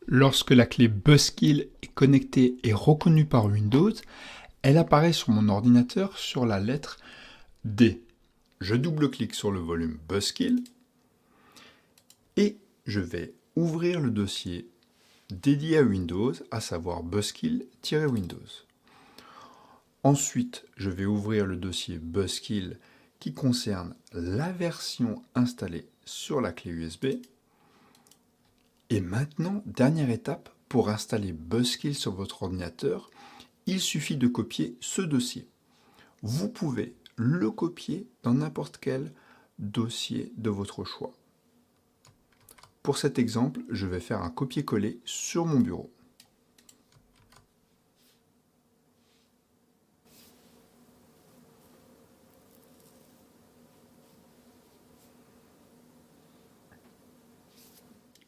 Lorsque la clé Buzzkill est connectée et reconnue par Windows, elle apparaît sur mon ordinateur sur la lettre D. Je double-clique sur le volume Buzzkill et je vais ouvrir le dossier dédié à Windows, à savoir Buzzkill-Windows. Ensuite, je vais ouvrir le dossier Buzzkill qui concerne la version installée sur la clé USB. Et maintenant, dernière étape, pour installer Buzzkill sur votre ordinateur, il suffit de copier ce dossier. Vous pouvez le copier dans n'importe quel dossier de votre choix. Pour cet exemple, je vais faire un copier-coller sur mon bureau.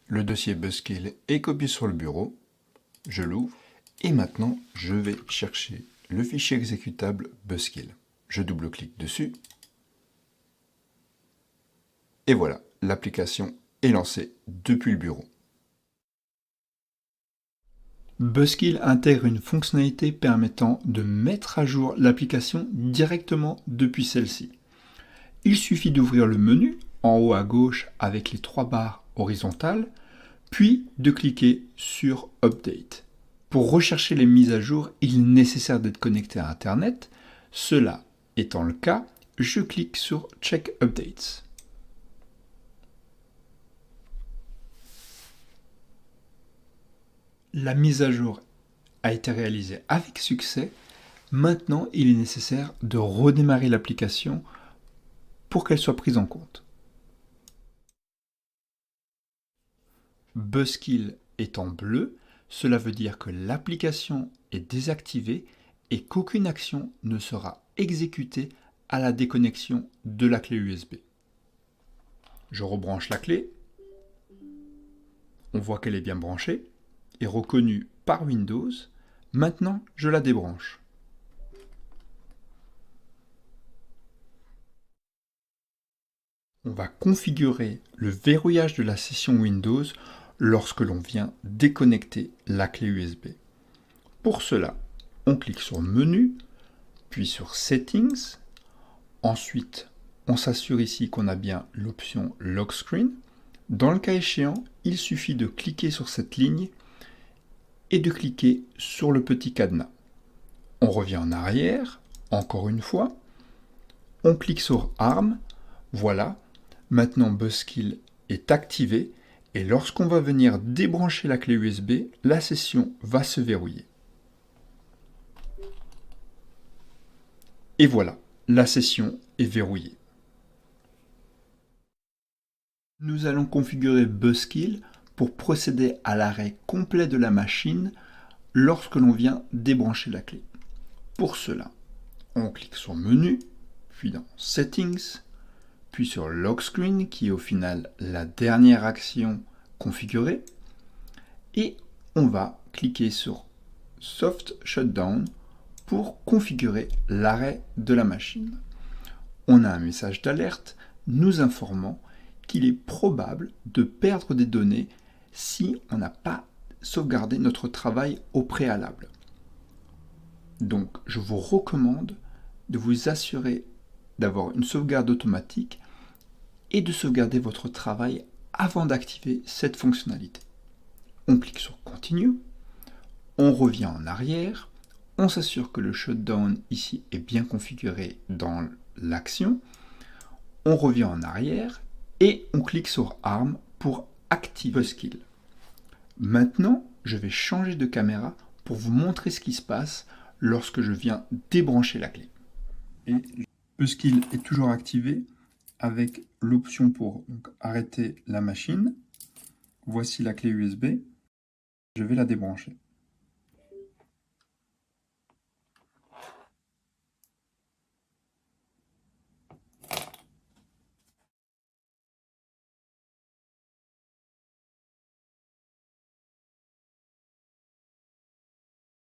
Le dossier Buzzkill est copié sur le bureau. Je l'ouvre. Et maintenant, je vais chercher le fichier exécutable Buzzkill. Je double-clique dessus. Et voilà, l'application est lancée depuis le bureau. Buzzkill intègre une fonctionnalité permettant de mettre à jour l'application directement depuis celle-ci. Il suffit d'ouvrir le menu en haut à gauche avec les 3 barres horizontales, puis de cliquer sur Update. Pour rechercher les mises à jour, il est nécessaire d'être connecté à Internet. Cela étant le cas, je clique sur Check Updates. La mise à jour a été réalisée avec succès. Maintenant, il est nécessaire de redémarrer l'application pour qu'elle soit prise en compte. Buzzkill est en bleu, cela veut dire que l'application est désactivée et qu'aucune action ne sera exécutée à la déconnexion de la clé USB. Je rebranche la clé. On voit qu'elle est bien branchée et reconnue par Windows. Maintenant, je la débranche. On va configurer le verrouillage de la session Windows lorsque l'on vient déconnecter la clé USB. Pour cela, on clique sur Menu, puis sur Settings. Ensuite, on s'assure ici qu'on a bien l'option Lock Screen. Dans le cas échéant, il suffit de cliquer sur cette ligne et de cliquer sur le petit cadenas. On revient en arrière, encore une fois. On clique sur Arm. Voilà, maintenant Buzzkill est activé. Et lorsqu'on va venir débrancher la clé USB, la session va se verrouiller. Et voilà, la session est verrouillée. Nous allons configurer Buzzkill pour procéder à l'arrêt complet de la machine lorsque l'on vient débrancher la clé. Pour cela, on clique sur Menu, puis dans Settings, puis sur Lock Screen, qui est au final la dernière action configurée, et on va cliquer sur Soft Shutdown pour configurer l'arrêt de la machine. On a un message d'alerte nous informant qu'il est probable de perdre des données si on n'a pas sauvegardé notre travail au préalable. Donc, je vous recommande de vous assurer d'avoir une sauvegarde automatique et de sauvegarder votre travail avant d'activer cette fonctionnalité. On clique sur Continue, on revient en arrière, on s'assure que le shutdown ici est bien configuré dans l'action, on revient en arrière et on clique sur Arm pour activer Buzzkill. Maintenant, je vais changer de caméra pour vous montrer ce qui se passe lorsque je viens débrancher la clé. Et Buzzkill est toujours activé avec l'option pour arrêter la machine. Voici la clé USB. Je vais la débrancher.